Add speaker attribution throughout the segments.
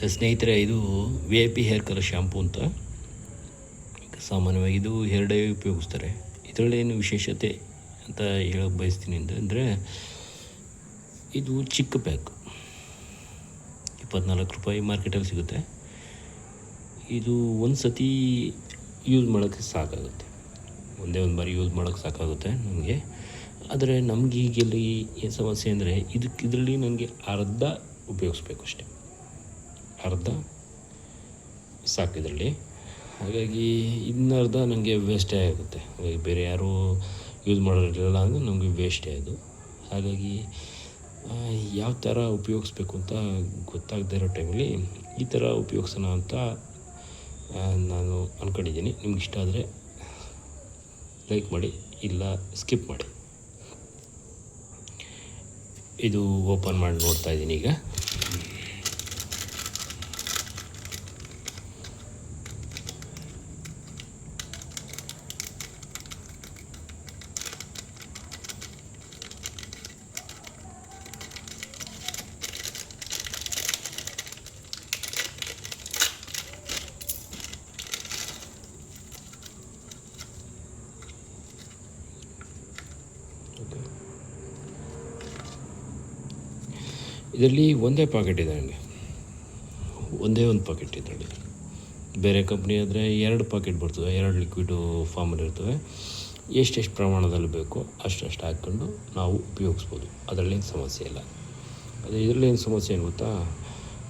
Speaker 1: ಸ್ನೇಹಿತರೆ, ಇದು V I P hair colour shampoo ಅಂತ. ಸಾಮಾನ್ಯವಾಗಿ ಇದು ಹೇರ್ ಡೈ ಉಪಯೋಗಿಸ್ತಾರೆ. ಇದರಲ್ಲಿ ಏನು ವಿಶೇಷತೆ ಅಂತ ಹೇಳಕ್ಕೆ ಬಯಸ್ತೀನಿ ಅಂದರೆ ಇದು ಚಿಕ್ಕ ಪ್ಯಾಕ್, 24 ರೂಪಾಯಿ ಮಾರ್ಕೆಟಲ್ಲಿ ಸಿಗುತ್ತೆ. ಇದು ಒಂದು ಸತಿ ಯೂಸ್ ಮಾಡೋಕ್ಕೆ ಸಾಕಾಗುತ್ತೆ, ಒಂದೇ ಒಂದು ಬಾರಿ ಯೂಸ್ ಮಾಡೋಕ್ಕೆ ಸಾಕಾಗುತ್ತೆ ನಮಗೆ. ಆದರೆ ನಮಗೀಗೆಲ್ಲಿ ಏನು ಸಮಸ್ಯೆ ಅಂದರೆ ಇದರಲ್ಲಿ ನನಗೆ ಅರ್ಧ ಉಪಯೋಗಿಸ್ಬೇಕು ಅಷ್ಟೆ, ಅರ್ಧ ಸಾಕು ಇದರಲ್ಲಿ. ಹಾಗಾಗಿ ಇನ್ನರ್ಧ ನನಗೆ ವೇಸ್ಟೇ ಆಗುತ್ತೆ. ಹಾಗಾಗಿ ಬೇರೆ ಯಾರೂ ಯೂಸ್ ಮಾಡೋರಿರಲ್ಲ ಅಂದರೆ ನಮಗೆ ವೇಸ್ಟೇ ಅದು. ಹಾಗಾಗಿ ಯಾವ ಥರ ಉಪಯೋಗಿಸ್ಬೇಕು ಅಂತ ಗೊತ್ತಾಗದೇ ಇರೋ ಟೈಮಲ್ಲಿ ಈ ಥರ ಉಪಯೋಗಿಸೋಣ ಅಂತ ನಾನು ಅಂದ್ಕೊಂಡಿದ್ದೀನಿ. ನಿಮ್ಗೆ ಇಷ್ಟ ಆದರೆ ಲೈಕ್ ಮಾಡಿ, ಇಲ್ಲ ಸ್ಕಿಪ್ ಮಾಡಿ. ಇದು ಓಪನ್ ಮಾಡಿ ನೋಡ್ತಾ ಇದ್ದೀನಿ ಈಗ. ಇದರಲ್ಲಿ ಒಂದೇ ಪಾಕೆಟ್ ಇದೆ ನನಗೆ, ಒಂದೇ ಒಂದು ಪಾಕೆಟ್ ಇದರಲ್ಲಿ. ಬೇರೆ ಕಂಪ್ನಿ ಆದರೆ 2 ಪಾಕೆಟ್ ಬರ್ತದೆ, 2 ಲಿಕ್ವಿಡು ಫಾರ್ಮಲ್ಲಿ ಇರ್ತವೆ. ಎಷ್ಟೆಷ್ಟು ಪ್ರಮಾಣದಲ್ಲಿ ಬೇಕೋ ಅಷ್ಟು ಹಾಕ್ಕೊಂಡು ನಾವು ಉಪಯೋಗಿಸ್ಬೋದು, ಅದರಲ್ಲೇನು ಸಮಸ್ಯೆ ಇಲ್ಲ. ಅದೇ ಇದರಲ್ಲಿ ಏನು ಸಮಸ್ಯೆ ಏನು ಗೊತ್ತಾ,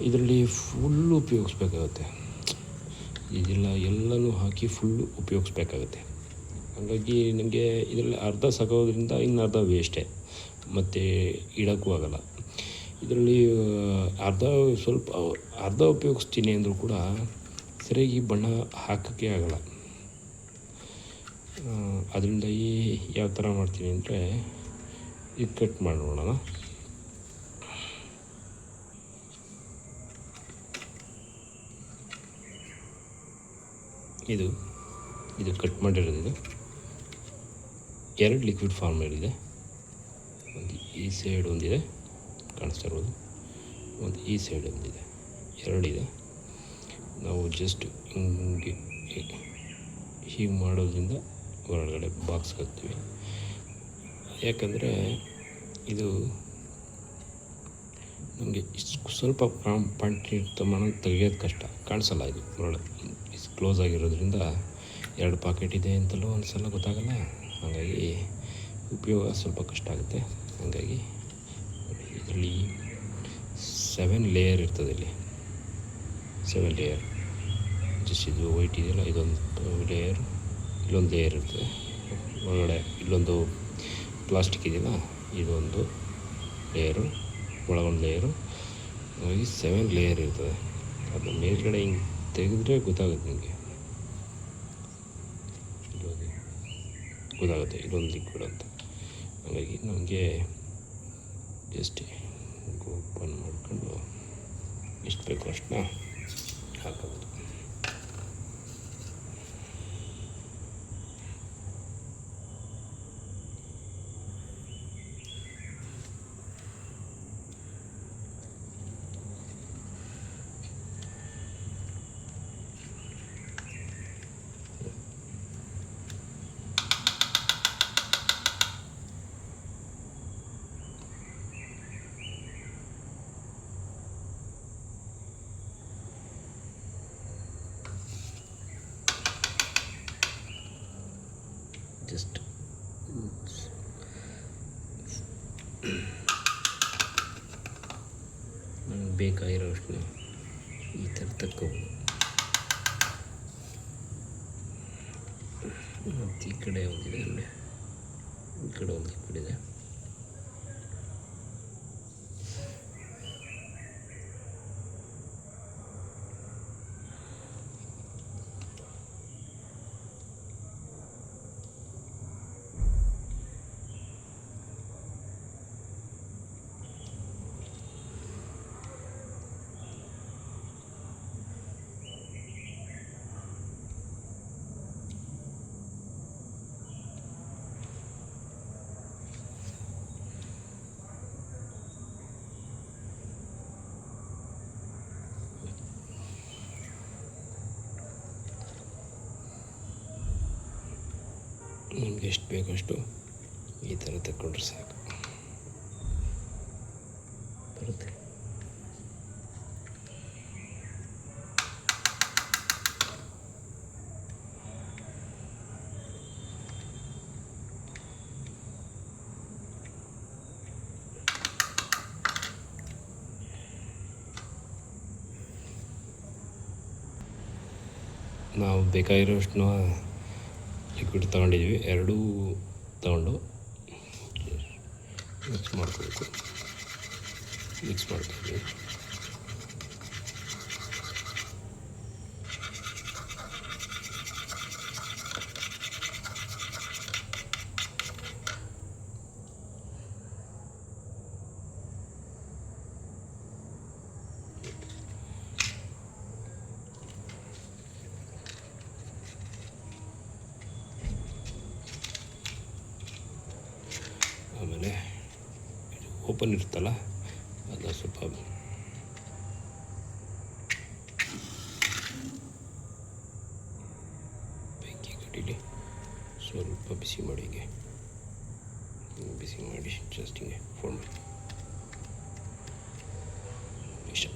Speaker 1: ಇದರಲ್ಲಿ ಫುಲ್ಲು ಉಪಯೋಗಿಸ್ಬೇಕಾಗುತ್ತೆ. ಇದೆಲ್ಲ ಎಲ್ಲನೂ ಹಾಕಿ ಫುಲ್ಲು ಉಪಯೋಗಿಸ್ಬೇಕಾಗುತ್ತೆ. ಹಾಗಾಗಿ ನನಗೆ ಇದರಲ್ಲಿ ಅರ್ಧ ಸಾಕೋದ್ರಿಂದ ಇನ್ನರ್ಧ ವೇಸ್ಟೇ, ಮತ್ತು ಇಡೋಕ್ಕೂ ಆಗೋಲ್ಲ. ಇದರಲ್ಲಿ ಅರ್ಧ ಉಪಯೋಗಿಸ್ತೀನಿ ಅಂದರೂ ಕೂಡ ಸರಿಯಾಗಿ ಬಣ್ಣ ಹಾಕೋಕ್ಕೆ ಆಗೋಲ್ಲ. ಅದರಿಂದ ಯಾವ ಥರ ಮಾಡ್ತೀನಿ ಅಂದರೆ ಇದು ಕಟ್ ಮಾಡಿ ನೋಡೋಣ. ಇದು ಕಟ್ ಮಾಡಿರೋದು. ಇದು 2 ಲಿಕ್ವಿಡ್ ಫಾರ್ಮಲ್ಲಿದೆ. ಒಂದು ಈ ಸೈಡ್ ಒಂದಿದೆ, ಕಾಣಿಸ್ತಾ ಇರ್ಬೋದು, ಒಂದು ಈ ಸೈಡ್ ಒಂದಿದೆ, 2 ಇದೆ. ನಾವು ಜಸ್ಟ್ ಹೀಗೆ ಮಾಡೋದ್ರಿಂದ ಹೊರಗಡೆ ಬಾಕ್ಸ್ ಹಾಕ್ತೀವಿ. ಯಾಕಂದರೆ ಇದು ನಮಗೆ ಸ್ವಲ್ಪ ಪ್ರಮಾಣ ತೆಗೆಯೋದು ಕಷ್ಟ, ಕಾಣಿಸಲ್ಲ. ಇದು ಹೊರಗಡೆ ಕ್ಲೋಸ್ ಆಗಿರೋದ್ರಿಂದ 2 ಪಾಕೆಟ್ ಇದೆ ಅಂತಲೂ ಒಂದು ಸಲ ಗೊತ್ತಾಗಲ್ಲ. ಹಾಗಾಗಿ ಉಪಯೋಗ ಸ್ವಲ್ಪ ಕಷ್ಟ ಆಗುತ್ತೆ. ಹಾಗಾಗಿ ಇದರಲ್ಲಿ 7 ಲೇಯರ್ ಇರ್ತದೆ. ಇಲ್ಲಿ 7 ಲೇಯರ್. ಜಸ್ಟ್ ಇದು ವೈಟ್ ಇದೆಯಲ್ಲ, ಇದೊಂದು ಲೇಯರ್, ಇಲ್ಲೊಂದು ಲೇಯರ್ ಇರ್ತದೆ. ಒಳಗಡೆ ಇಲ್ಲೊಂದು ಪ್ಲಾಸ್ಟಿಕ್ ಇದೆಯಲ್ಲ, ಇದೊಂದು ಲೇಯರು, ಒಳಗೊಂದು ಲೇಯರು. ಹಾಗಾಗಿ 7 ಲೇಯರ್ ಇರ್ತದೆ. ಅದನ್ನ ಮೇಲ್ಗಡೆ ಹಿಂಗೆ ತೆಗೆದ್ರೆ ಗೊತ್ತಾಗುತ್ತೆ ನಿಮಗೆ, ಗೊತ್ತಾಗುತ್ತೆ ಇದೊಂದು ಲಿಕ್ವಿಡ್ ಅಂತ. ಹಾಗಾಗಿ ನಮಗೆ ಜಸ್ಟ್ ಓಪನ್ ಮಾಡ್ಕೊಂಡು ಎಷ್ಟು ಬೇಕೋ ಅಷ್ಟನ್ನ ಹಾಕೋಬೋದು. ಜಸ್ಟ್ ನನಗೆ ಬೇಕಾಗಿರೋಷ್ಟು ಈ ಥರ ತಕ್ಕೋಬೋದು. ಮತ್ತು ಈ ಕಡೆ ಒಂದಿದೆ, ಅಲ್ಲಿ ಈ ಕಡೆ ಒಂದು ಲಿಕ್ವಿಡ್ ಇದೆ. ಎಷ್ಟು ಬೇಕಷ್ಟು ಈ ಥರ ತಗೊಂಡ್ರೆ ಸಾಕು ಬರುತ್ತೆ. ನಾವು ಬೇಕಾಗಿರೋಷ್ಟು ಲಿಕ್ವಿಡ್ ತಗೊಂಡಿದ್ವಿ, ಎರಡೂ ತಗೊಂಡು ಮಿಕ್ಸ್ ಮಾಡ್ಕೋಬೇಕು. ಮಿಕ್ಸ್ ಮಾಡ್ತೀವಿ. ಆಮೇಲೆ ಓಪನ್ ಇರುತ್ತಲ್ಲ ಅದನ್ನ ಸ್ವಲ್ಪ ಬೆಂಕಿ ಕಡೀಲಿ, ಸ್ವಲ್ಪ ಬಿಸಿ ಮಾಡಿ ಹೀಗೆ ಬಿಸಿ ಮಾಡಿ ಜಸ್ಟ್ ಹಿಂಗೆ ಫೋಲ್ಡ್ ಮಾಡಿ ಇಷ್ಟ.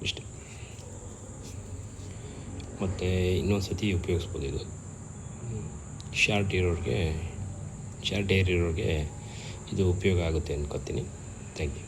Speaker 1: ಇಷ್ಟೆ. ಮತ್ತು ಇನ್ನೊಂದು ಸತಿ ಉಪಯೋಗಿಸ್ಬೋದು. ಇದು ಶಾರ್ಟ್ ಏರ್ ಇರೋರಿಗೆ ಇದು ಉಪಯೋಗ ಆಗುತ್ತೆ ಅನ್ಕೋತೀನಿ. Thank you.